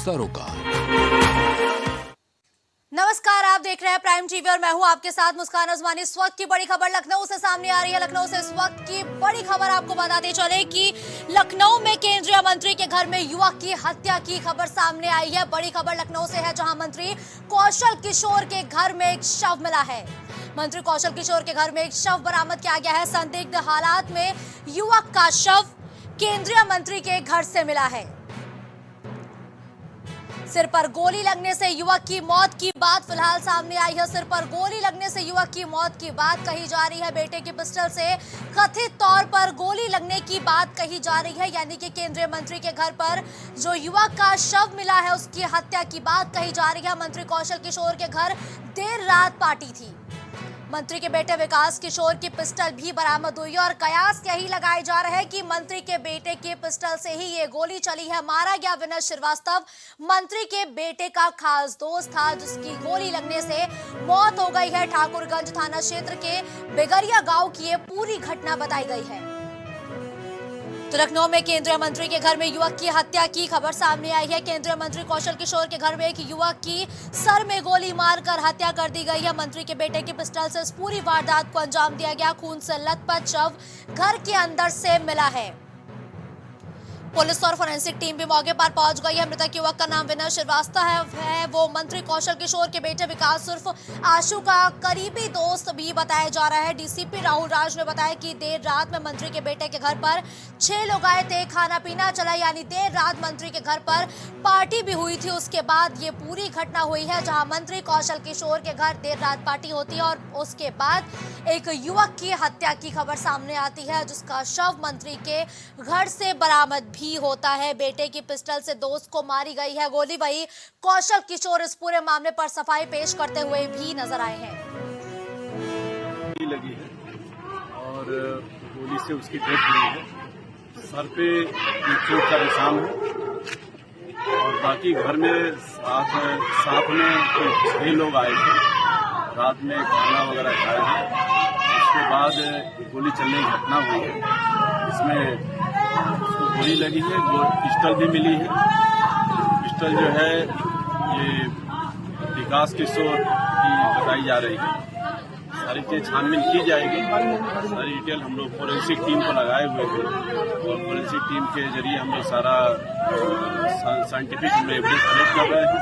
सरोकार। नमस्कार, आप देख रहे हैं प्राइम टीवी और मैं हूं आपके साथ मुस्कान अजमानी। इस वक्त की बड़ी खबर लखनऊ से सामने आ रही है। लखनऊ से इस वक्त की बड़ी खबर आपको बताते चले कि लखनऊ में केंद्रीय मंत्री के घर में युवक की हत्या की खबर सामने आई है। बड़ी खबर लखनऊ से है, जहां मंत्री कौशल किशोर के घर में एक शव मिला है। मंत्री कौशल किशोर के घर में एक शव बरामद किया गया है। संदिग्ध हालात में युवक का शव केंद्रीय मंत्री के घर से मिला है। सिर पर गोली लगने से युवक की मौत की बात फिलहाल सामने आई है। सिर पर गोली लगने से युवक की मौत की बात कही जा रही है। बेटे की पिस्टल से कथित तौर पर गोली लगने की बात कही जा रही है, यानी कि केंद्रीय मंत्री के घर पर जो युवक का शव मिला है उसकी हत्या की बात कही जा रही है। मंत्री कौशल किशोर के घर देर रात पार्टी थी। मंत्री के बेटे विकास किशोर की पिस्टल भी बरामद हुई है और कयास यही लगाए जा रहे हैं कि मंत्री के बेटे के पिस्टल से ही ये गोली चली है। मारा गया विनय श्रीवास्तव मंत्री के बेटे का खास दोस्त था, जिसकी गोली लगने से मौत हो गई है। ठाकुरगंज थाना क्षेत्र के बेगरिया गांव की ये पूरी घटना बताई गई है। तो लखनऊ में केंद्रीय मंत्री के घर में युवक की हत्या की खबर सामने आई है। केंद्रीय मंत्री कौशल किशोर के घर में एक युवक की सर में गोली मारकर हत्या कर दी गई है। मंत्री के बेटे की पिस्टल से इस पूरी वारदात को अंजाम दिया गया। खून से लथपथ शव घर के अंदर से मिला है। पुलिस और फोरेंसिक टीम भी मौके पर पहुंच गई है। मृतक युवक का नाम विनय श्रीवास्तव है। वो मंत्री कौशल किशोर के बेटे विकास उर्फ आशु का करीबी दोस्त भी बताया जा रहा है। डीसीपी राहुल राज ने बताया कि देर रात में मंत्री के बेटे के घर पर 6 लोग आए थे। खाना पीना चला, यानी देर रात मंत्री के घर पर पार्टी भी हुई थी। उसके बाद ये पूरी घटना हुई है, जहां मंत्री कौशल किशोर के घर देर रात पार्टी होती है और उसके बाद एक युवक की हत्या की खबर सामने आती है, जिसका शव मंत्री के घर से बरामद भी होता है। बेटे की पिस्टल से दोस्त को मारी गई है गोली। वही कौशल किशोर इस पूरे मामले पर सफाई पेश करते हुए भी नजर आए हैं। लगी है और गोली से उसकी डेथ हुई है। सर पे चोट का निशान है और बाकी घर में साथ में 6 लोग आए थे। रात में खाना वगैरह खाए हैं। उसके बाद गोली चलने की घटना हुई है। इसमें उसको गोली लगी है, पिस्टल भी मिली है। पिस्टल जो है ये विकास किशोर की बताई जा रही है। सारी चीज छानबीन की जाएगी। सारी डिटेल हम लोग फोरेंसिक टीम को लगाए हुए थे और फोरेंसिक टीम के जरिए हम लोग सारा साइंटिफिक एविडेंस कलेक्ट कर रहे हैं।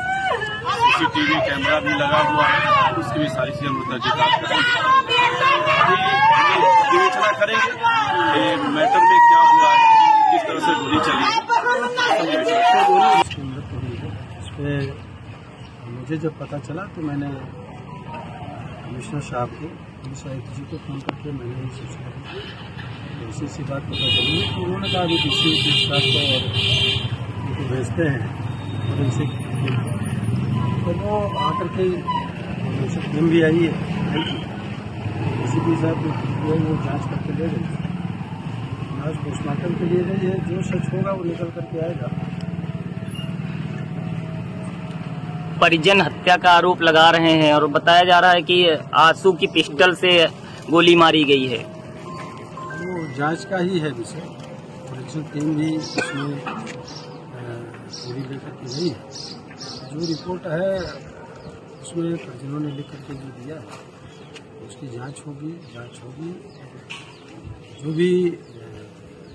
सीसीटीवी कैमरा भी लगा हुआ है, उसकी भी सारी चीजें हम लोग विवेचना करेंगे कि मैटर में क्या हुआ है, किस तरह से गोली चली है। मुझे जब पता चला तो मैंने कमिश्नर साहब को, पुलिस आयुक्त जी को फोन करके मैंने ये सूचना दी। ऐसी सी बात पता चली कि उन्होंने कहा अभी डीसी साहब को और उनको भेजते हैं फोरेंसिक, तो वो आकर के फोरेंसिक टीम भी आई है। डीसीपी साहब जो वो जांच करके ले गए, आज पोस्टमार्टम के लिए गई है। जो सच होगा वो निकल करके आएगा। परिजन हत्या का आरोप लगा रहे हैं और बताया जा रहा है कि आंसू की पिस्टल से गोली मारी गई है। वो जांच का ही है विषय। फोरेंसिक टीम भी इसमें गोली लेकर के गई है। जो रिपोर्ट है उसमें परिजनों ने लिख करके जो दिया है उसकी जांच होगी। जो भी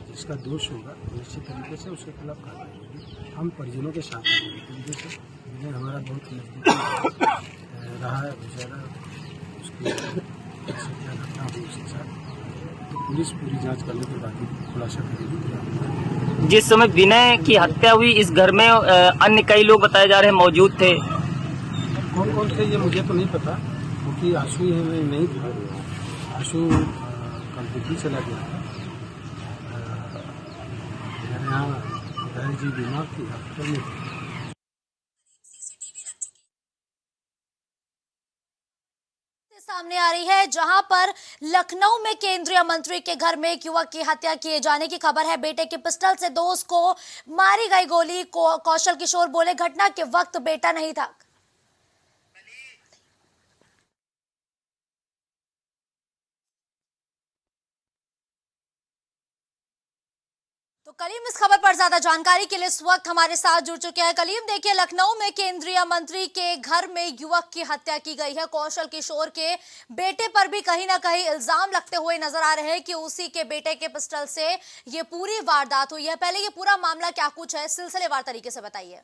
जिसका दोष होगा निश्चित तरीके से उसके खिलाफ कार्रवाई होगी। हम परिजनों के साथ हैं। हमारा बहुत नजदीक रहा है बेचारा, उसकी क्या घटना हुई उसके साथ, तो पुलिस पूरी जांच करने के बाद ही खुलासा करेगी। जिस समय विनय की हत्या हुई इस घर में अन्य कई लोग बताए जा रहे हैं मौजूद थे। कौन कौन थे ये मुझे तो नहीं पता, क्योंकि आंसू नहीं था। आंसू कल दिल्ली चला गया था। मेरे यहाँ दादाजी जी बीमार थी, हॉस्पिटल में थी। सामने आ रही है, जहां पर लखनऊ में केंद्रीय मंत्री के घर में एक युवक की हत्या किए जाने की खबर है। बेटे की पिस्टल से दोस्त को मारी गई गोली। कौशल किशोर बोले घटना के वक्त बेटा नहीं था। तो कलीम, इस खबर पर ज्यादा जानकारी के लिए इस वक्त हमारे साथ जुड़ चुके हैं। कलीम, देखिए, लखनऊ में केंद्रीय मंत्री के घर में युवक की हत्या की गई है। कौशल किशोर के बेटे पर भी कहीं ना कहीं इल्जाम लगते हुए नजर आ रहे हैं कि उसी के बेटे के पिस्टल से ये पूरी वारदात हुई है। पहले ये पूरा मामला क्या कुछ है, सिलसिलेवार तरीके से बताइए।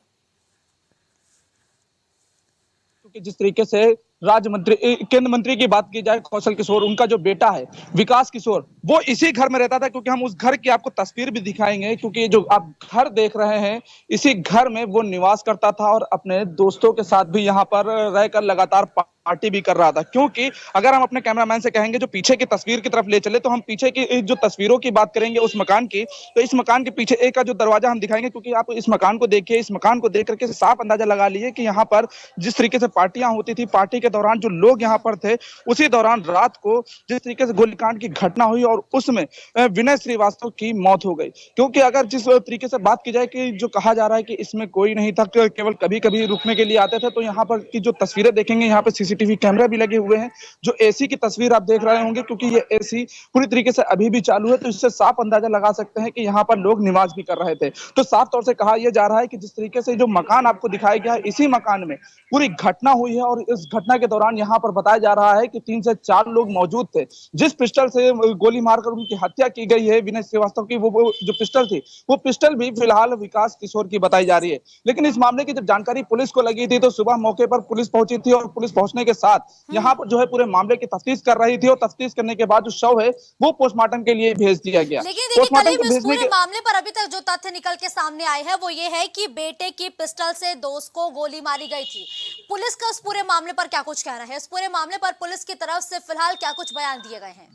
क्योंकि जिस तरीके से राज्य मंत्री केंद्र मंत्री की बात की जाए, कौशल किशोर, उनका जो बेटा है विकास किशोर, वो इसी घर में रहता था। क्योंकि हम उस घर की आपको तस्वीर भी दिखाएंगे, क्योंकि जो आप घर देख रहे हैं, इसी घर में वो निवास करता था और अपने दोस्तों के साथ भी यहाँ पर रहकर लगातार पार्टी भी कर रहा था। क्योंकि अगर हम अपने कैमरामैन से कहेंगे जो पीछे की तस्वीर की तरफ ले चले, तो हम पीछे की जो तस्वीरों की बात करेंगे उस मकान की, तो इस मकान के पीछे एक का जो दरवाजा हम दिखाएंगे, क्योंकि आप इस मकान को देखिए, इस मकान को देख करके साफ अंदाजा लगा लीजिए कि यहाँ पर जिस तरीके से पार्टियां होती थी, पार्टी के दौरान जो लोग यहाँ पर थे, उसी दौरान रात को जिस तरीके से गोलीकांड की घटना हुई और उसमें विनय श्रीवास्तव की मौत हो गई। क्योंकि अगर जिस तरीके से बात की जाए कि जो कहा जा रहा है कि इसमें कोई नहीं था, केवल कभी कभी रुकने के लिए आते थे, तो यहाँ पर की जो तस्वीरें देखेंगे, यहाँ पे सीसीटीवी कैमरा भी लगे हुए हैं। जो एसी की तस्वीर आप देख रहे होंगे, क्योंकि ये एसी पूरी तरीके से अभी भी चालू है, तो इससे साफ अंदाजा लगा सकते हैं कि यहाँ पर लोग निवास भी कर रहे थे। तो साफ तौर से कहा यह जा रहा है कि जिस तरीके से जो मकान आपको दिखाया गया है, इसी मकान में पूरी घटना हुई है और इस घटना के दौरान यहाँ पर बताया जा रहा है कि 3 से 4 लोग मौजूद थे। जिस पिस्टल से गोली मारकर उनकी हत्या की गई है विनय श्रीवास्तव की, वो जो पिस्टल थी, वो पिस्टल भी फिलहाल विकास किशोर की बताई जा रही है। लेकिन इस मामले की जब जानकारी पुलिस को लगी थी, तो सुबह मौके पर पुलिस पहुंची थी और पुलिस पहुंचने के साथ यहाँ पर जो है पूरे मामले की तफ्तीश कर रही थी और तफ्तीश करने के बाद जो शव है वो पोस्टमार्टम के लिए भेज दिया गया। लेकिन देखिए कलीम, इस पूरे मामले पर अभी तक जो तथ्य निकल के सामने आए हैं वो ये है कि बेटे की पिस्टल से दोस्त को गोली मारी गई थी। पुलिस का इस पूरे मामले पर क्या कुछ कहना है? इस पूरे मामले पर पुलिस की तरफ से फिलहाल क्या कुछ बयान दिए गए हैं?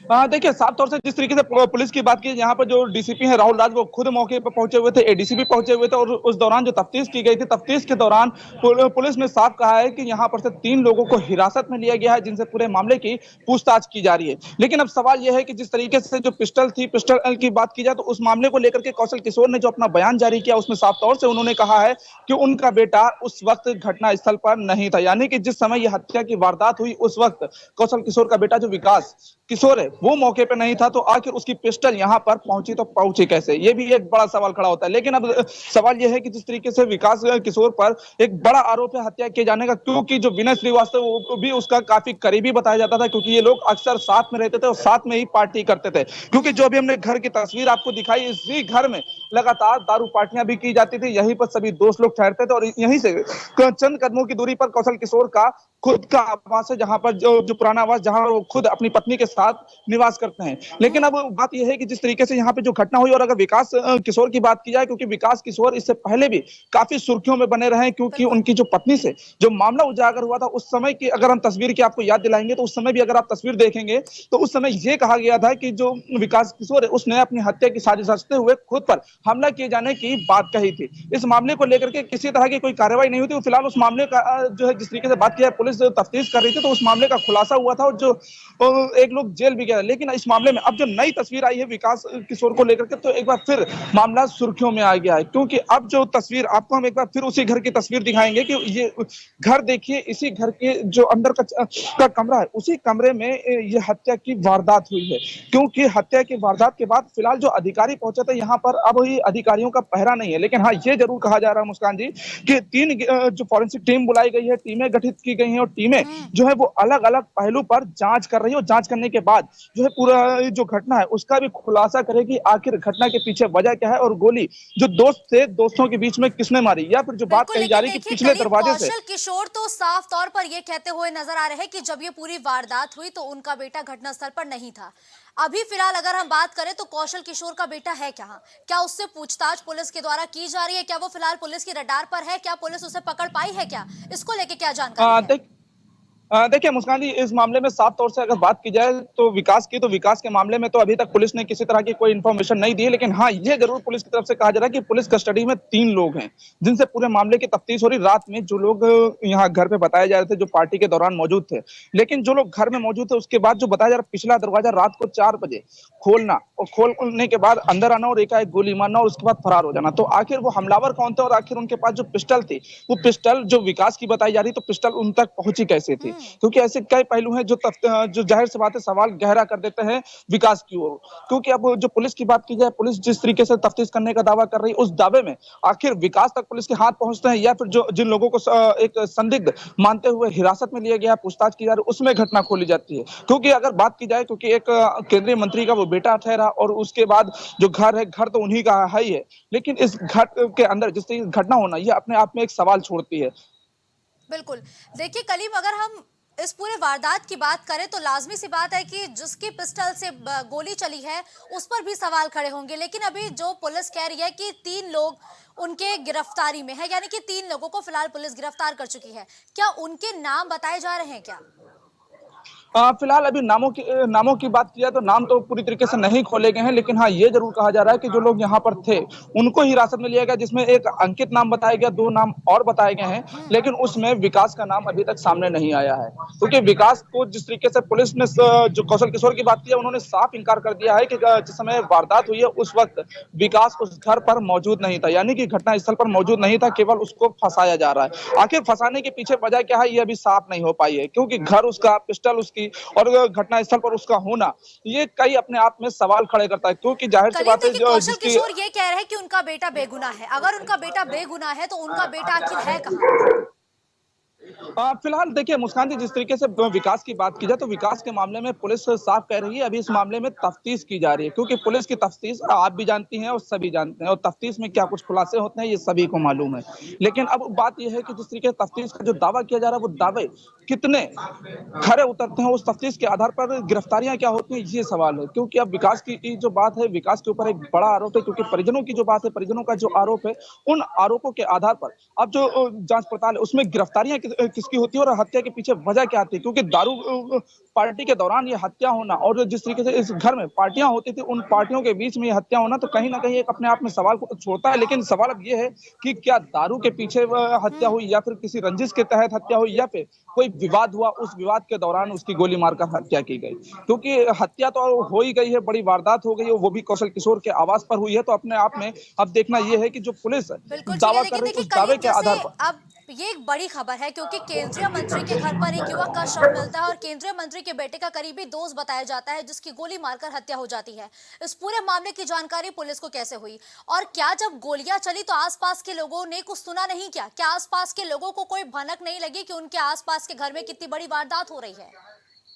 देखिए, साफ तौर से जिस तरीके से पुलिस की बात की, यहाँ पर जो डीसीपी है राहुल राज, वो खुद मौके पर पहुंचे हुए थे, एडीसीपी पहुंचे हुए थे और उस दौरान जो तफ्तीश की गई थी, तफ्तीश के दौरान पुलिस ने साफ कहा है कि यहाँ पर से 3 लोगों को हिरासत में लिया गया है, जिनसे पूरे मामले की पूछताछ की जा रही है। लेकिन अब सवाल यह है कि जिस तरीके से जो पिस्टल थी, पिस्टल की बात की जाए, तो उस मामले को लेकर के कौशल किशोर ने जो अपना बयान जारी किया, उसमें साफ तौर से उन्होंने कहा है कि उनका बेटा उस वक्त घटना स्थल पर नहीं था। यानी कि जिस समय यह हत्या की वारदात हुई, उस वक्त कौशल किशोर का बेटा जो विकास किशोर है, वो मौके पर नहीं था। तो आखिर उसकी पिस्टल यहाँ पर पहुंची तो पहुंची कैसे, ये भी एक बड़ा सवाल खड़ा होता है। लेकिन अब सवाल यह है कि जिस तरीके से विकास किशोर पर एक बड़ा आरोप है हत्या किए जाने का, क्योंकि जो विनय श्रीवास्तव भी उसका काफी करीबी बताया जाता था, क्योंकि ये लोग अक्सर साथ में रहते थे और साथ में ही पार्टी करते थे। क्योंकि जो भी हमने घर की तस्वीर आपको दिखाई, इसी घर में लगातार दारू पार्टियां भी की जाती थी, यहीं पर सभी दोस्त लोग ठहरते थे और यहीं से चंद कदमों की दूरी पर कौशल किशोर का खुद का आवास है, जहां पर जो पुराना आवास, जहां वो खुद अपनी पत्नी के साथ निवास करते हैं। लेकिन अब बात यह है कि जिस तरीके से यहाँ पे जो घटना हुई, और अगर विकास किशोर की बात की जाए, क्योंकि विकास किशोर इससे पहले भी काफी सुर्खियों में बने रहे, क्योंकि उनकी जो पत्नी से जो मामला उजागर हुआ था, उस समय की अगर हम तस्वीर की आपको याद दिलाएंगे, तो उस समय भी अगर आप तस्वीर देखेंगे, तो उस समय ये कहा गया था कि जो विकास किशोर है, उसने अपनी हत्या की साजिश रचते हुए खुद पर हमला किए जाने की बात कही थी। इस मामले को लेकर के किसी तरह की कोई कार्रवाई नहीं हुई थी। फिलहाल उस मामले का जो है, जिस तरीके से बात की है, पुलिस तफ्तीश कर रही थी, तो उस मामले का खुलासा हुआ था और जो एक लोग जेल भी गया। लेकिन इस मामले में अब जो नई तस्वीर आई है विकास किशोर को लेकर के, तो एक बार फिर मामला सुर्खियों में आ गया है। क्योंकि अब जो तस्वीर आपको हम एक बार फिर उसी घर की तस्वीर दिखाएंगे कि ये घर देखिए, इसी घर के जो अंदर का कमरा है, उसी कमरे में ये हत्या की वारदात हुई है। क्योंकि हत्या की वारदात के बाद फिलहाल जो अधिकारी पहुंचे थे यहाँ पर, अब ही अधिकारियों का पहरा नहीं है। लेकिन हाँ, ये जरूर कहा जा रहा है मुस्कान जी कि 3 जो फॉरेंसिक टीम बुलाई गई है, टीमें गठित की गई हैं और टीमें जो है वो अलग अलग पहलू पर जांच कर रही है और जांच करने के बाद जो है पूरा जो घटना है उसका भी खुलासा करेगी, आखिर घटना के पीछे वजह क्या है और गोली जो दोस्त थे, दोस्तों के बीच में किसने मारी, या फिर जो बात कही जा रही है कि पिछले दरवाजे से। कौशल किशोर तो साफ तौर पर यह कहते हुए नजर आ रहे हैं कि जब ये पूरी वारदात हुई तो उनका बेटा घटनास्थल पर नहीं था। अभी फिलहाल अगर हम बात करें तो कौशल किशोर का बेटा है क्या उससे पूछताछ पुलिस के द्वारा की जा रही है? क्या वो फिलहाल पुलिस की रडार पर है? क्या पुलिस उसे पकड़ पाई है? क्या इसको लेके क्या जानकारी है? देखिए मुस्कान जी, इस मामले में साफ तौर से अगर बात की जाए तो विकास के मामले में तो अभी तक पुलिस ने किसी तरह की कोई इन्फॉर्मेशन नहीं दी है। लेकिन हाँ, ये जरूर पुलिस की तरफ से कहा जा रहा है कि पुलिस कस्टडी में 3 लोग हैं जिनसे पूरे मामले की तफ्तीश हो रही। रात में जो लोग यहाँ घर पे बताए जा रहे थे, जो पार्टी के दौरान मौजूद थे, लेकिन जो लोग घर में मौजूद थे, उसके बाद जो बताया जा रहा है, पिछला दरवाजा रात को 4 बजे खोलना और खोलने के बाद अंदर आना और एकाएक गोली मारना और उसके बाद फरार हो जाना। तो आखिर वो हमलावर कौन थे और आखिर उनके पास जो पिस्टल थी, वो पिस्टल जो विकास की बताई जा रही, तो पिस्टल उन तक पहुंची कैसे थी? क्योंकि ऐसे कई पहलू हैं जो जाहिर सी बात है सवाल गहरा कर देते हैं विकास की ओर। क्योंकि अब जो पुलिस की बात की जाए, पुलिस जिस तरीके से तफ्तीश करने का दावा कर रही है, उस दावे में आखिर विकास तक पुलिस के हाथ पहुंचते हैं या फिर जो जिन लोगों को एक संदिग्ध मानते हुए हिरासत में लिया गया, पूछताछ की जा रही है, उसमें घटना खोली जाती है। क्योंकि अगर बात की जाए, क्योंकि एक केंद्रीय मंत्री का वो बेटा ठहरा और उसके बाद जो घर है, घर तो उन्हीं का है ही है, लेकिन इस घर के अंदर जिस तरीके की घटना होना, ये अपने आप में एक सवाल छोड़ती है। बिल्कुल। देखिए कलीम, अगर हम इस पूरे वारदात की बात करें तो लाजमी सी बात है कि जिसकी पिस्टल से गोली चली है उस पर भी सवाल खड़े होंगे, लेकिन अभी जो पुलिस कह रही है कि 3 लोग उनके गिरफ्तारी में है, यानी कि 3 लोगों को फिलहाल पुलिस गिरफ्तार कर चुकी है। क्या उनके नाम बताए जा रहे हैं क्या? फिलहाल अभी नामों की बात की जाए तो नाम तो पूरी तरीके से नहीं खोले गए हैं, लेकिन हाँ, ये जरूर कहा जा रहा है कि जो लोग यहाँ पर थे उनको हिरासत में लिया गया, जिसमें एक अंकित नाम बताया गया, 2 नाम और बताए गए हैं, लेकिन उसमें विकास का नाम अभी तक सामने नहीं आया है। क्योंकि विकास को जिस तरीके से पुलिस ने जो कौशल किशोर की बात की है, उन्होंने साफ इंकार कर दिया है कि जिस समय वारदात हुई है उस वक्त विकास उस घर पर मौजूद नहीं था, यानी कि घटना स्थल पर मौजूद नहीं था, केवल उसको फंसाया जा रहा है। आखिर फंसाने के पीछे वजह क्या है, ये अभी साफ नहीं हो पाई है, क्योंकि घर उसका, पिस्टल उसकी और घटना स्थल पर उसका होना, ये कई अपने आप में सवाल खड़े करता है। क्योंकि जाहिर सी कलीम, बात है देखिए जो कौशल जिसकी किशोर ये कह रहे हैं कि उनका बेटा बेगुनाह है। अगर उनका बेटा बेगुनाह है तो उनका बेटा आखिर है कहाँ? फिलहाल देखिए मुस्कान जी, जिस तरीके से विकास की बात की जाए तो विकास के मामले में पुलिस साफ कह रही है अभी इस मामले में तफ्तीश की जा रही है। क्योंकि पुलिस की तफ्तीश आप भी जानती हैं और सभी जानते हैं, और तफ्तीश में क्या कुछ खुलासे होते हैं ये सभी को मालूम है। लेकिन अब बात यह है कि जिस तरीके से तफ्तीश का जो दावा किया जा रहा है, वो दावे कितने खरे उतरते हैं, उस तफ्तीश के आधार पर गिरफ्तारियां क्या होती हैं, ये सवाल है। क्योंकि अब विकास की जो बात है, विकास के ऊपर एक बड़ा आरोप है, क्योंकि परिजनों की जो बात है, परिजनों का जो आरोप है, उन आरोपों के आधार पर अब जो जांच पड़ताल है उसमें गिरफ्तारियां किसकी होती है और हत्या के पीछे वजह क्या आती है। क्योंकि दारू पार्टी के दौरान ये हत्या होना और जिस तरीके से इस घर में पार्टियां होती थी, उन पार्टियों के बीच में ये हत्या होना तो कहीं ना कहीं एक अपने आप में सवाल को छोड़ता है। लेकिन सवाल अब ये है कि क्या दारू के पीछे हत्या हुई या फिर किसी रंजिश के तहत हत्या हुई या फिर कोई विवाद हुआ, उस विवाद के दौरान उसकी गोली मारकर हत्या की गई। क्योंकि हत्या तो हो ही गई है, बड़ी वारदात हो गई है, वो भी कौशल किशोर के आवास पर हुई है, तो अपने आप में अब देखना यह है कि जो पुलिस बिल्कुल ठीक है, दावा कर लेकिन रही है देखिए उस दावे कलीम, के जैसे आधार पर। अब ये एक बड़ी खबर है क्योंकि केंद्रीय मंत्री के घर पर एक युवक का शव मिलता है और केंद्रीय मंत्री के बेटे का करीबी दोस्त बताया जाता है जिसकी गोली मारकर हत्या हो जाती है। इस पूरे मामले की जानकारी पुलिस को कैसे हुई और क्या जब गोलियां चली तो आसपास के लोगों ने कुछ सुना नहीं? क्या आसपास के लोगों को कोई भनक नहीं लगी कि उनके आसपास के घर में कितनी बड़ी वारदात हो रही है?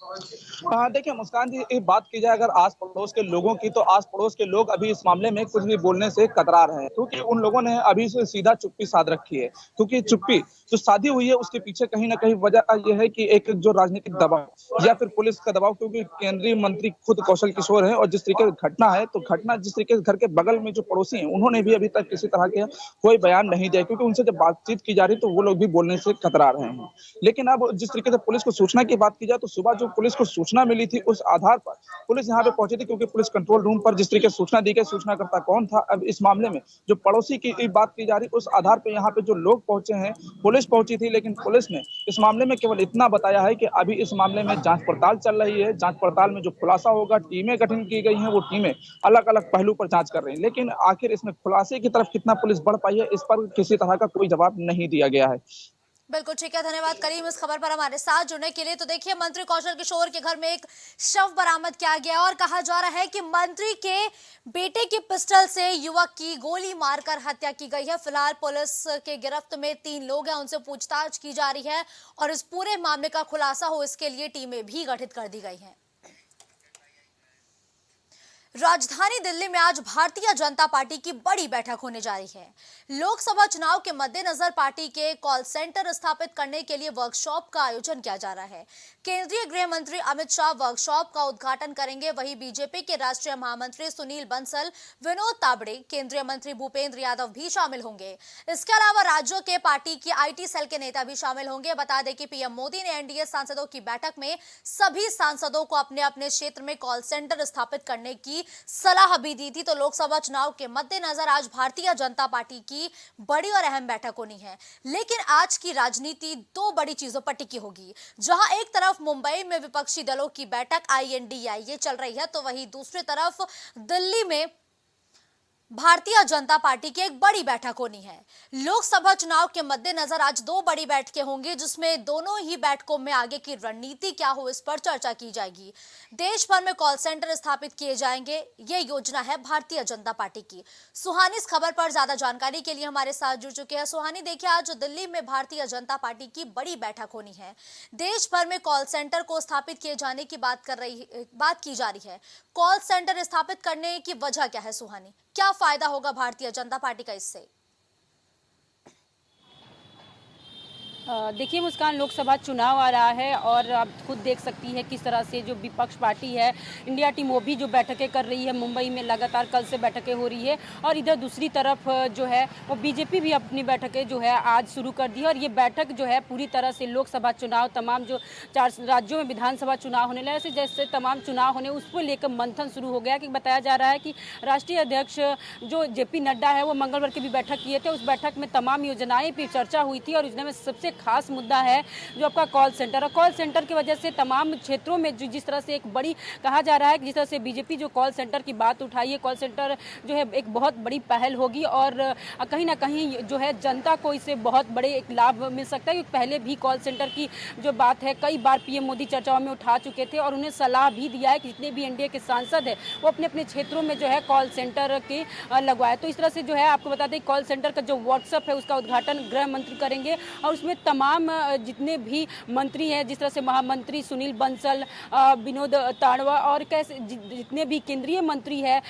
देखिए मुस्कान जी, एक बात की जाए अगर आस पड़ोस के लोगों की, तो आस पड़ोस के लोग अभी इस मामले में कुछ भी बोलने से कतरा रहे हैं। क्योंकि उन लोगों ने अभी से सीधा चुप्पी साध रखी है। क्योंकि चुप्पी जो साधी हुई है उसके पीछे कहीं ना कहीं वजह यह है कि एक जो राजनीतिक दबाव या फिर पुलिस का दबाव, क्योंकि केंद्रीय मंत्री खुद कौशल किशोर है और जिस तरीके की घटना है, तो घटना जिस तरीके से घर के बगल में जो पड़ोसी हैं उन्होंने भी अभी तक किसी तरह के कोई बयान नहीं दिया, क्योंकि उनसे जब बातचीत की जा रही तो वो लोग भी बोलने से कतरा रहे हैं। लेकिन अब जिस तरीके से पुलिस को सूचना की बात की जाए तो सुबह जो पुलिस को सूचना मिली थी उस आधार पर पुलिस यहाँ पे पहुंची थी। क्योंकि पुलिस कंट्रोल रूम पर जिस तरीके से सूचना दी गई, सूचनाकर्ता कौन था, अब इस मामले में जो पड़ोसी की बात की जा रही, उस आधार पर यहाँ पे जो लोग पहुंचे हैं, पुलिस पहुंची थी। लेकिन पुलिस ने इस मामले में केवल इतना बताया है कि अभी इस मामले में जांच पड़ताल चल रही है, जांच पड़ताल में जो खुलासा होगा, टीमें गठन की गई हैं, वो टीमें अलग अलग पहलू पर जांच कर रही हैं। लेकिन आखिर इसमें खुलासे की तरफ कितना पुलिस बढ़ पाई है, इस पर किसी तरह का कोई जवाब नहीं दिया गया है। बिल्कुल ठीक है, धन्यवाद करीम इस खबर पर हमारे साथ जुड़ने के लिए। तो देखिए मंत्री कौशल किशोर के घर में एक शव बरामद किया गया और कहा जा रहा है कि मंत्री के बेटे की पिस्टल से युवक की गोली मारकर हत्या की गई है। फिलहाल पुलिस के गिरफ्त में 3 लोग हैं, उनसे पूछताछ की जा रही है और इस पूरे मामले का खुलासा हो इसके लिए टीमें भी गठित कर दी गई हैं। राजधानी दिल्ली में आज भारतीय जनता पार्टी की बड़ी बैठक होने जा रही है। लोकसभा चुनाव के मद्देनजर पार्टी के कॉल सेंटर स्थापित करने के लिए वर्कशॉप का आयोजन किया जा रहा है। केंद्रीय गृह मंत्री अमित शाह वर्कशॉप का उद्घाटन करेंगे। वहीं बीजेपी के राष्ट्रीय महामंत्री सुनील बंसल, विनोद तावड़े, केंद्रीय मंत्री भूपेंद्र यादव भी शामिल होंगे। इसके अलावा राज्यों के पार्टी की IT सेल के नेता भी शामिल होंगे। बता दें कि पीएम मोदी ने एनडीए सांसदों की बैठक में सभी सांसदों को अपने अपने क्षेत्र में कॉल सेंटर स्थापित करने की सलाह भी दी थी। तो लोकसभा चुनाव के मद्देनजर आज भारतीय जनता पार्टी की बड़ी और अहम बैठक होनी है। लेकिन आज की राजनीति 2 बड़ी चीजों पर टिकी होगी। जहां एक तरफ मुंबई में विपक्षी दलों की बैठक INDIA चल रही है, तो वहीं दूसरी तरफ दिल्ली में भारतीय जनता पार्टी की एक बड़ी बैठक होनी है। लोकसभा चुनाव के मद्देनजर आज दो बड़ी बैठकें होंगी, जिसमें दोनों ही बैठकों में आगे की रणनीति क्या हो इस पर चर्चा की जाएगी। देश भर में कॉल सेंटर स्थापित किए जाएंगे, ये योजना है भारतीय जनता पार्टी की। सुहानी इस खबर पर ज्यादा जानकारी के लिए हमारे साथ जुड़ चुके हैं। सुहानी, देखिए, आज दिल्ली में भारतीय जनता पार्टी की बड़ी बैठक होनी है। देश भर में कॉल सेंटर को स्थापित किए जाने की बात की जा रही है। कॉल सेंटर स्थापित करने की वजह क्या है सुहानी? क्या फायदा होगा भारतीय जनता पार्टी का इससे? देखिए मुस्कान, लोकसभा चुनाव आ रहा है और आप खुद देख सकती है किस तरह से जो विपक्ष पार्टी है इंडिया टीम वो भी जो बैठकें कर रही है। मुंबई में लगातार कल से बैठकें हो रही है और इधर दूसरी तरफ जो है वो बीजेपी भी अपनी बैठकें जो है आज शुरू कर दी है। और ये बैठक जो है पूरी तरह से लोकसभा चुनाव, तमाम जो 4 राज्यों में विधानसभा चुनाव होने लगे, जैसे तमाम चुनाव होने उसको लेकर मंथन शुरू हो गया। कि बताया जा रहा है कि राष्ट्रीय अध्यक्ष जो JP नड्डा है वो मंगलवार की भी बैठक किए थे। उस बैठक में तमाम योजनाएं पर चर्चा हुई थी और इसमें सबसे खास मुद्दा है जो आपका कॉल सेंटर। और कॉल सेंटर की वजह से तमाम क्षेत्रों में जो जिस तरह से एक बड़ी कहा जा रहा है कि जिस तरह से बीजेपी जो कॉल सेंटर की बात उठाई है, कॉल सेंटर जो है एक बहुत बड़ी पहल होगी और कहीं ना कहीं जो है जनता को इससे बहुत बड़े एक लाभ मिल सकता है। क्योंकि पहले भी कॉल सेंटर की जो बात है कई बार PM मोदी चर्चाओं में उठा चुके थे और उन्हें सलाह भी दिया है कि जितने भी NDA के सांसद है वो अपने अपने क्षेत्रों में जो है कॉल सेंटर के लगवाए। तो इस तरह से जो है आपको बता दें कॉल सेंटर का जो व्हाट्सएप है उसका उद्घाटन गृह मंत्री करेंगे और उसमें तमाम जितने भी मंत्री हैं, जिस तरह से महामंत्री सुनील बंसल, विनोद ताड़वा और कैसे जितने भी केंद्रीय मंत्री हैं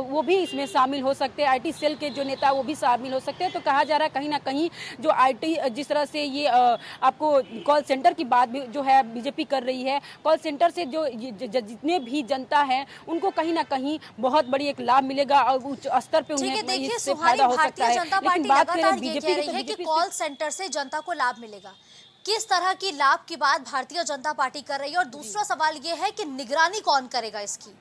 वो भी इसमें शामिल हो सकते हैं। IT सेल के जो नेता वो भी शामिल हो सकते हैं। तो कहा जा रहा है कहीं ना कहीं जो IT जिस तरह से ये आपको कॉल सेंटर की बात भी जो है बीजेपी कर रही है, कॉल सेंटर से जो जितने भी जनता है उनको कहीं ना कहीं बहुत बड़ी एक लाभ मिलेगा और उच्च स्तर पे उन्हें इससे फायदा हो सकता है। लेकिन बात करें बीजेपी की, तो बीजेपी कॉल सेंटर से जनता को लाभ मिलेगा। किस तरह की लाभ की बात भारतीय जनता पार्टी कर रही है? और दूसरा सवाल यह है कि निगरानी कौन करेगा इसकी?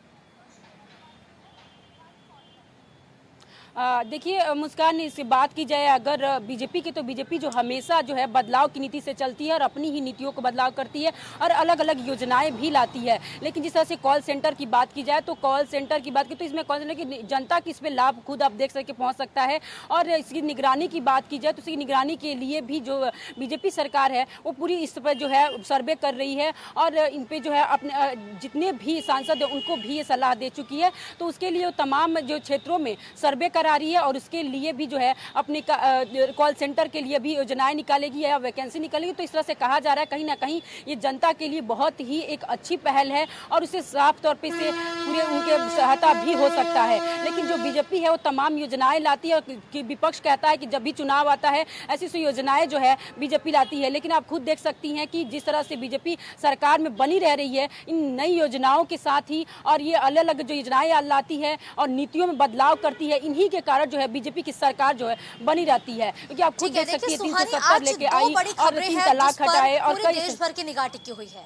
देखिए मुस्कान, इससे बात की जाए अगर बीजेपी की, तो बीजेपी जो हमेशा जो है बदलाव की नीति से चलती है और अपनी ही नीतियों को बदलाव करती है और अलग अलग योजनाएं भी लाती है। लेकिन जिस तरह से कॉल सेंटर की बात की जाए, तो कॉल सेंटर की बात की तो इसमें कॉल सेंटर की जनता की इस पर लाभ खुद आप देख सके पहुंच सकता है। और इसकी निगरानी की बात की जाए तो इसकी निगरानी के लिए भी जो बीजेपी सरकार है वो पूरी इस पर जो है सर्वे कर रही है और इन पर जो है अपने जितने भी सांसद हैं उनको भी ये सलाह दे चुकी है। तो उसके लिए तमाम जो क्षेत्रों में सर्वे आ रही है और उसके लिए भी जो है अपने कॉल सेंटर के लिए भी योजनाएं निकालेगी या वैकेंसी निकालेगी। तो इस तरह से कहा जा रहा है कहीं ना कहीं ये जनता के लिए बहुत ही एक अच्छी पहल है और उसे साफ तौर पे से पूरे उनके सहायता भी हो सकता है। लेकिन जो बीजेपी है वो तमाम योजनाएं लाती है और विपक्ष कहता है कि जब भी चुनाव आता है ऐसी सी योजनाएं जो है बीजेपी लाती है। लेकिन आप खुद देख सकती हैं कि जिस तरह से बीजेपी सरकार में बनी रह रही है इन नई योजनाओं के साथ ही, और ये अलग अलग जो योजनाएं लाती है और नीतियों में बदलाव करती है, इन्हीं के कारण जो है बीजेपी की सरकार जो है बनी रहती है। क्योंकि आप खुद देख सकती है 370 लेके आई और 3 तलाक हटाए और कई देश भर की निगाह टिकी हुई है।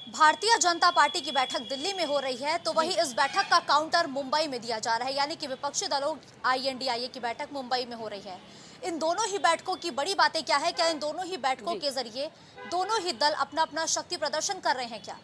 भारतीय जनता पार्टी की बैठक दिल्ली में हो रही है, तो वही इस बैठक का काउंटर मुंबई में दिया जा रहा है, यानी कि विपक्षी दलों INDIA की बैठक मुंबई में हो रही है। इन दोनों ही बैठकों की बड़ी बातें क्या है? क्या इन दोनों ही बैठकों के जरिए दोनों ही दल अपना अपना शक्ति प्रदर्शन कर रहे हैं क्या?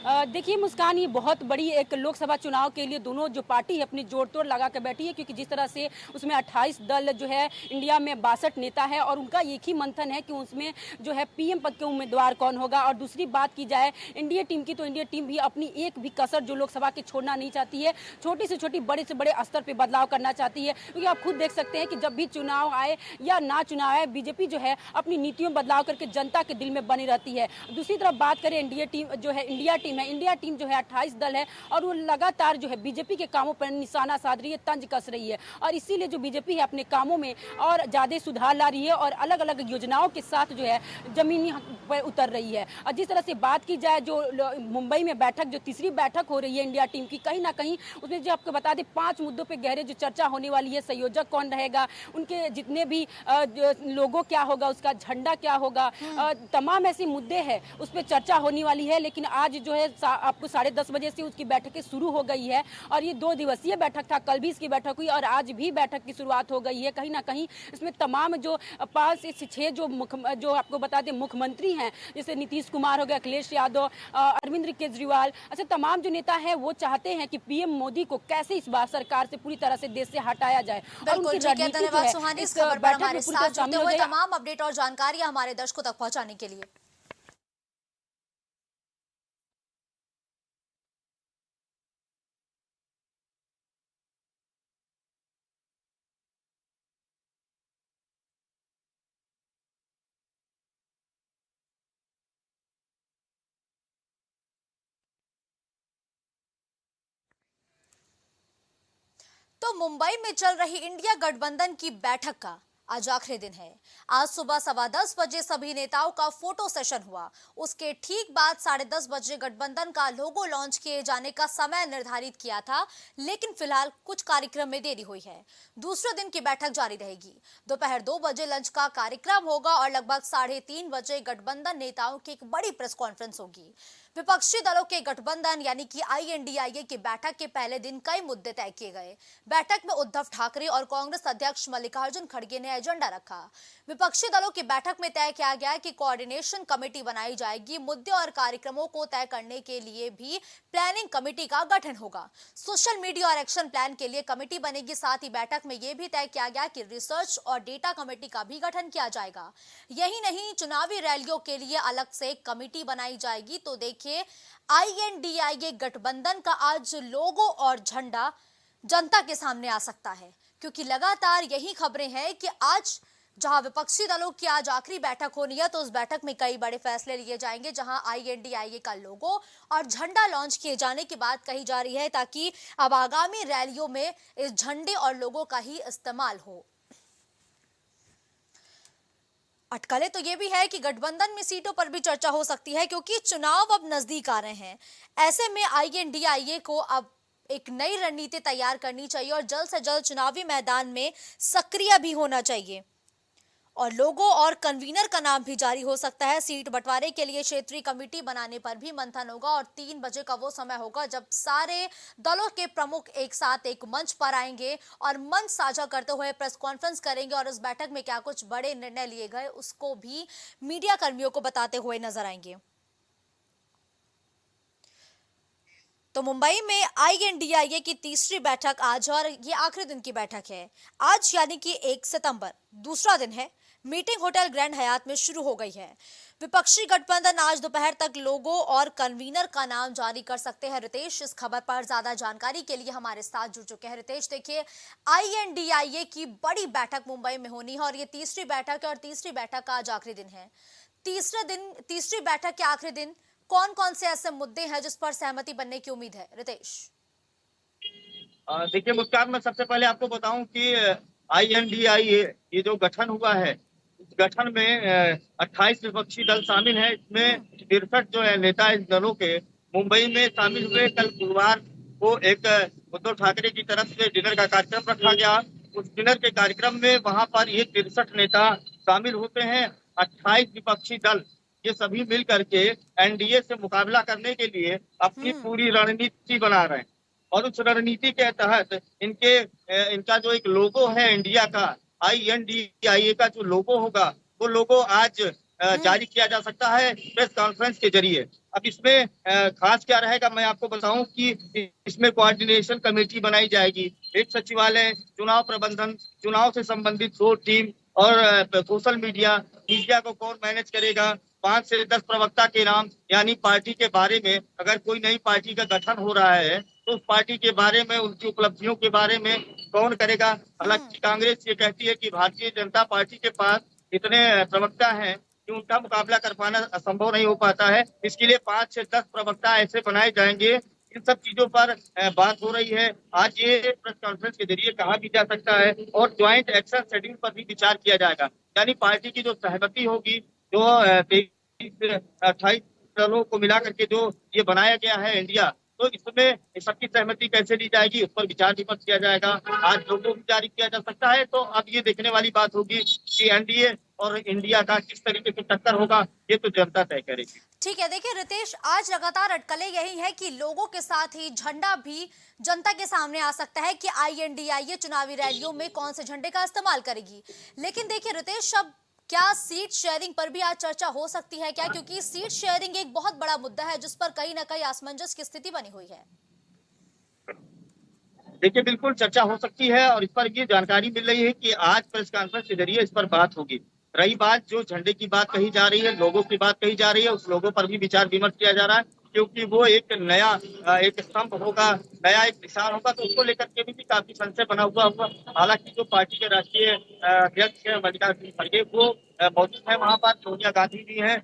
देखिए मुस्कान, ये बहुत बड़ी एक लोकसभा चुनाव के लिए दोनों जो पार्टी है अपनी जोड़ तोड़ लगा कर बैठी है। क्योंकि जिस तरह से उसमें 28 दल जो है इंडिया में 62 नेता है और उनका एक ही मंथन है कि उसमें जो है PM पद के उम्मीदवार कौन होगा। और दूसरी बात की जाए इंडिया टीम की, तो इंडिया टीम भी अपनी एक भी कसर जो लोकसभा की छोड़ना नहीं चाहती है। छोटी से छोटी, बड़े से बड़े स्तर पर बदलाव करना चाहती है। क्योंकि आप खुद देख सकते हैं कि जब भी चुनाव आए या ना चुनाव आए, बीजेपी जो है अपनी नीतियों में बदलाव करके जनता के दिल में बनी रहती है। दूसरी तरफ बात करें इंडिया टीम जो है, इंडिया टीम जो है 28 दल है और वो लगातार जो है बीजेपी के कामों पर निशाना साध रही है, तंज कस रही है। और इसीलिए जो बीजेपी है अपने कामों में और ज्यादा सुधार ला रही है और अलग अलग योजनाओं के साथ जो है जमीनी पर उतर रही है। और जिस तरह से बात की जाए जो मुंबई में बैठक, जो तीसरी बैठक हो रही है इंडिया टीम की, कहीं ना कहीं उसमें जो आपको बता दें 5 मुद्दों पर गहरे जो चर्चा होने वाली है। संयोजक कौन रहेगा, उनके जितने भी लोगो क्या होगा, उसका झंडा क्या होगा, तमाम ऐसे मुद्दे हैं उस पर चर्चा होने वाली है। लेकिन आज जो है है आपको 10:30 बजे से उसकी बैठकें शुरू हो गई है और ये 2 दिवसीय बैठक था। कल भी इसकी बैठक हुई और आज भी बैठक की शुरुआत हो गई है। कहीं ना कहीं इसमें तमाम जो 5 से 6 जो आपको बता दें मुख्यमंत्री हैं, जैसे नीतीश कुमार हो गया, अखिलेश यादव, अरविंद केजरीवाल, अच्छा तमाम जो नेता हैं वो चाहते हैं कि पीएम मोदी को कैसे इस बार सरकार से पूरी तरह से देश से हटाया जाए। और बिल्कुल उनकी ठीक है, रणनीति जो धन्यवाद है सुहानी, इस इस खबर पर बैठक में हमारे पूरी साथ तरह शामिल जुड़ते हो हुए जाए। तमाम अपडेट और जानकारी हमारे दर्शकों तक पहुंचाने के लिए। तो मुंबई में चल रही इंडिया गठबंधन की बैठक का आज आखिरी दिन है। आज सुबह 10:15 बजे सभी नेताओं का फोटो सेशन हुआ। उसके ठीक बाद 10:30 बजे गठबंधन का लोगो लॉन्च किए जाने का समय निर्धारित किया था, लेकिन फिलहाल कुछ कार्यक्रम में देरी हुई है। दूसरे दिन की बैठक जारी रहेगी। दोपहर 2 बजे लंच का कार्यक्रम होगा और लगभग 3:30 बजे गठबंधन नेताओं की एक बड़ी प्रेस कॉन्फ्रेंस होगी। विपक्षी दलों के गठबंधन यानी कि INDIA की बैठक के पहले दिन कई मुद्दे तय किए गए। बैठक में उद्धव ठाकरे और कांग्रेस अध्यक्ष मल्लिकार्जुन खड़गे ने एजेंडा रखा। विपक्षी दलों की बैठक में तय किया गया कि कोऑर्डिनेशन कमेटी बनाई जाएगी। मुद्दे और कार्यक्रमों को तय करने के लिए भी प्लानिंग कमेटी का गठन होगा। सोशल मीडिया और एक्शन प्लान के लिए कमेटी बनेगी। साथ ही बैठक में यह भी तय किया गया कि रिसर्च और डेटा कमेटी का भी गठन किया जाएगा। यही नहीं, चुनावी रैलियों के लिए अलग से एक कमेटी बनाई जाएगी। तो देखिए, INDIA गठबंधन का आज लोगो और झंडा जनता के सामने आ सकता है, क्योंकि लगातार यही खबरें हैं कि आज जहां विपक्षी दलों की आज आखिरी बैठक होनी है, तो उस बैठक में कई बड़े फैसले लिए जाएंगे, जहां INDIA का लोगो और झंडा लॉन्च किए जाने की बात कही जा रही है, ताकि अब आगामी रैलियों में इस झंडे और लोगो का ही इस्तेमाल हो। अटकलें तो ये भी है कि गठबंधन में सीटों पर भी चर्चा हो सकती है, क्योंकि चुनाव अब नजदीक आ रहे हैं। ऐसे में INDIA को अब एक नई रणनीति तैयार करनी चाहिए और जल्द से जल्द चुनावी मैदान में सक्रिय भी होना चाहिए। और लोगों और कन्वीनर का नाम भी जारी हो सकता है। सीट बंटवारे के लिए क्षेत्रीय कमेटी बनाने पर भी मंथन होगा और 3 बजे का वो समय होगा जब सारे दलों के प्रमुख एक साथ एक मंच पर आएंगे और मंच साझा करते हुए प्रेस कॉन्फ्रेंस करेंगे और इस बैठक में क्या कुछ बड़े निर्णय लिए गए उसको भी मीडिया कर्मियों को बताते हुए नजर आएंगे। तो मुंबई में INDIA की तीसरी बैठक आज और ये आखिरी दिन की बैठक है। आज यानी कि 1 सितंबर दूसरा दिन है। मीटिंग होटल ग्रैंड हयात में शुरू हो गई है। विपक्षी गठबंधन आज दोपहर तक लोगो और कन्वीनर का नाम जारी कर सकते हैं। रितेश इस खबर पर ज्यादा जानकारी के लिए हमारे साथ जुड़ चुके हैं। रितेश, देखिए, INDIA की बड़ी बैठक मुंबई में होनी है और ये तीसरी बैठक है और तीसरी बैठक का आज आखिरी दिन है। तीसरी बैठक के आखिरी दिन कौन कौन से ऐसे मुद्दे हैं जिस पर सहमति बनने की उम्मीद है? रितेश, देखिए मुस्कान, मैं सबसे पहले आपको बताऊं कि INDIA ये जो गठन हुआ है, इस गठन में 28 विपक्षी दल शामिल हैं। इसमें 63 जो है नेता इस दलों के मुंबई में शामिल हुए। कल गुरुवार को एक उद्धव ठाकरे की तरफ से डिनर का कार्यक्रम रखा गया। उस डिनर के कार्यक्रम में वहां पर ये 63 नेता शामिल होते हैं। 28 विपक्षी दल ये सभी मिल करके NDA से मुकाबला करने के लिए अपनी पूरी रणनीति बना रहे हैं और उस रणनीति के तहत इनका जो एक लोगो है इंडिया का, INDIA का जो लोगो होगा, वो लोगो आज जारी किया जा सकता है प्रेस कॉन्फ्रेंस के जरिए। अब इसमें खास क्या रहेगा, मैं आपको बताऊं कि इसमें कोऑर्डिनेशन कमेटी बनाई जाएगी, एक सचिवालय, चुनाव प्रबंधन, चुनाव से संबंधित 2 टीम और सोशल मीडिया को कौन मैनेज करेगा, 5 से 10 प्रवक्ता के नाम, यानी पार्टी के बारे में अगर कोई नई पार्टी का गठन हो रहा है तो उस पार्टी के बारे में, उनकी उपलब्धियों के बारे में कौन करेगा। हालांकि कांग्रेस ये कहती है कि भारतीय जनता पार्टी के पास इतने प्रवक्ता हैं कि उनका मुकाबला कर पाना असंभव नहीं हो पाता है। इसके लिए 5 से 10 प्रवक्ता ऐसे बनाए जाएंगे। इन सब चीजों पर बात हो रही है। आज ये प्रेस कॉन्फ्रेंस के जरिए कहा भी जा सकता है और ज्वाइंट एक्शन शेड्यूल पर भी विचार किया जाएगा, यानी पार्टी की जो सहमति होगी, जो 23-28 दलों को मिला करके जो ये बनाया गया है इंडिया, तो इसमें सबकी सहमति कैसे ली जाएगी उस पर विचार विमर्श किया जाएगा। आज लोगों को जारी किया जा सकता है। तो अब ये देखने वाली बात होगी कि NDA और इंडिया का किस तरीके से टक्कर होगा, ये तो जनता तय करेगी। ठीक है, देखिए रितेश, आज लगातार अटकलें यही है कि लोगों के साथ ही झंडा भी जनता के सामने आ सकता है कि INDIA चुनावी रैलियों में कौन से झंडे का इस्तेमाल करेगी। लेकिन देखिए रितेश, अब क्या सीट शेयरिंग पर भी आज चर्चा हो सकती है क्या? क्योंकि सीट शेयरिंग एक बहुत बड़ा मुद्दा है जिस पर कहीं ना कहीं असमंजस की स्थिति बनी हुई है। देखिए बिल्कुल चर्चा हो सकती है और इस पर ये जानकारी मिल रही है कि आज प्रेस कॉन्फ्रेंस के जरिए इस पर बात होगी। रही बात जो झंडे की बात कही जा रही है, लोगों की बात कही जा रही है, उस लोगों पर भी विचार विमर्श किया जा रहा है, क्योंकि वो एक नया एक स्तंभ होगा, नया एक निशान होगा, तो उसको लेकर के भी काफी संशय बना हुआ होगा। हालांकि जो पार्टी के राष्ट्रीय अध्यक्ष मल्लिकार्जुन खड़गे वो मौजूद है वहां पर, सोनिया गांधी भी है,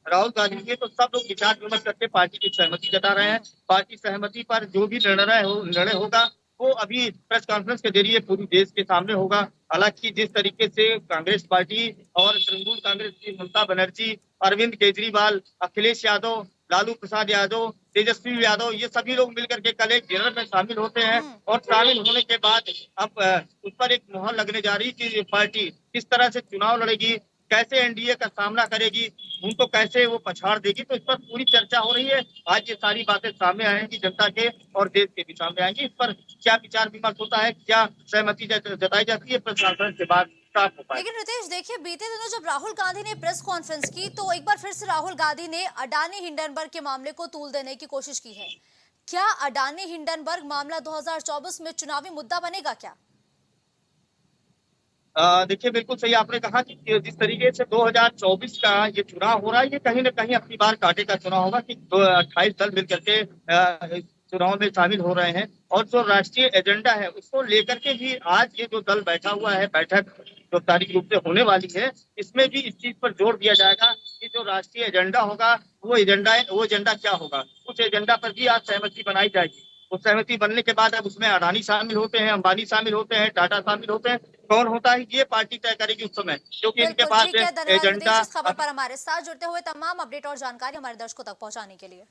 राहुल गांधी भी, तो सब लोग विचार विमर्श करके पार्टी की सहमति जता रहे हैं। पार्टी सहमति पर जो भी निर्णय होगा वो अभी प्रेस कॉन्फ्रेंस के जरिए पूरी देश के सामने होगा। हालांकि जिस तरीके से कांग्रेस पार्टी और तृणमूल कांग्रेस की ममता बनर्जी, अरविंद केजरीवाल, अखिलेश यादव, लालू प्रसाद यादव, तेजस्वी यादव, ये सभी लोग मिलकर के कल एक डिनर में शामिल होते हैं और शामिल होने के बाद अब उस पर एक मुहर लगने जा रही कि पार्टी किस तरह से चुनाव लड़ेगी, कैसे एनडीए का सामना करेगी, उनको कैसे वो पछाड़ देगी। तो इस पर पूरी चर्चा हो रही है। आज ये सारी बातें सामने आएंगी, जनता के और देश के भी सामने आएंगी। इस पर क्या विचार विमर्श होता है, क्या सहमति जताई जाती है, प्रेस कॉन्फ्रेंस के बाद साफ हो पाएगा। लेकिन रितेश देखिए, बीते दिनों जब राहुल गांधी ने प्रेस कॉन्फ्रेंस की तो एक बार फिर से राहुल गांधी ने अडानी हिंडनबर्ग के मामले को तूल देने की कोशिश की है। क्या अडानी हिंडनबर्ग मामला 2024 में चुनावी मुद्दा बनेगा क्या? देखिए बिल्कुल सही आपने कहा कि जिस तरीके से 2024 का ये चुनाव हो रहा है, ये कहीं ना कहीं अपनी बार कांटे का चुनाव होगा कि 28 दल मिलकर के चुनाव में शामिल हो रहे हैं और जो राष्ट्रीय एजेंडा है उसको लेकर के भी आज ये जो दल बैठा हुआ है, बैठक जो तारीख रूप से होने वाली है, इसमें भी इस चीज पर जोर दिया जाएगा कि जो राष्ट्रीय एजेंडा होगा वो एजेंडा क्या होगा, उस एजेंडा पर भी आज सहमति बनाई जाएगी। उस सहमति बनने के बाद अब उसमें अडानी शामिल होते हैं, अंबानी शामिल होते हैं, टाटा शामिल होते हैं, कौन होता है ये पार्टी तय करेगी उस समय, क्योंकि इनके पास एजेंडा। इस खबर पर हमारे साथ जुड़ते हुए तमाम अपडेट और जानकारी हमारे दर्शकों तक पहुंचाने के लिए।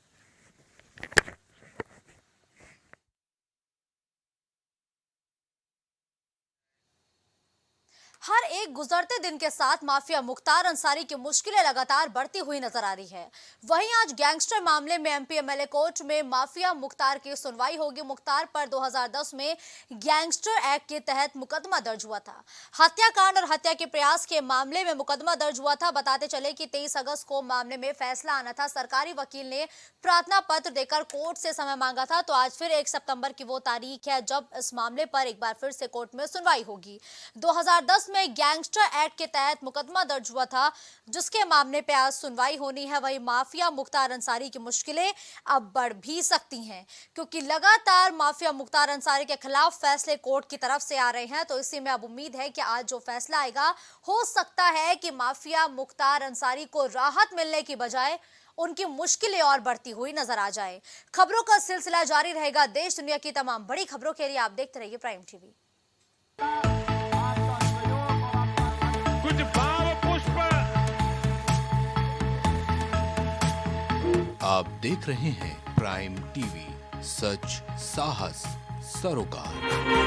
हर एक गुजरते दिन के साथ माफिया मुख्तार अंसारी की मुश्किलें लगातार बढ़ती हुई नजर आ रही है। वहीं आज गैंगस्टर मामले में MP MLA कोर्ट में माफिया मुख्तार की सुनवाई होगी। मुख्तार पर 2010 में गैंगस्टर एक्ट के तहत मुकदमा दर्ज हुआ था। हत्याकांड और हत्या के प्रयास के मामले में मुकदमा दर्ज हुआ था। बताते चले कि 23 अगस्त को मामले में फैसला आना था। सरकारी वकील ने प्रार्थना पत्र देकर कोर्ट से समय मांगा था, तो आज फिर 1 सितंबर की वो तारीख है जब इस मामले पर एक बार फिर से कोर्ट में सुनवाई होगी। 2010 में गैंगस्टर एक्ट के तहत मुकदमा दर्ज हुआ था, जिसके मामले पे आज सुनवाई होनी है। वही माफिया मुख्तार अंसारी की मुश्किलें अब बढ़ भी सकती हैं, क्योंकि लगातार माफिया मुख्तार अंसारी के खिलाफ फैसले कोर्ट की तरफ से आ रहे हैं। तो इसी में अब उम्मीद है कि आज जो फैसला आएगा, हो सकता है कि माफिया मुख्तार अंसारी को राहत मिलने की बजाय उनकी मुश्किलें और बढ़ती हुई नजर आ जाए। खबरों का सिलसिला जारी रहेगा। देश दुनिया की तमाम बड़ी खबरों के लिए आप देखते रहिए प्राइम टीवी। कुछ भाव पुष्प। आप देख रहे हैं प्राइम टीवी, सच साहस सरोकार।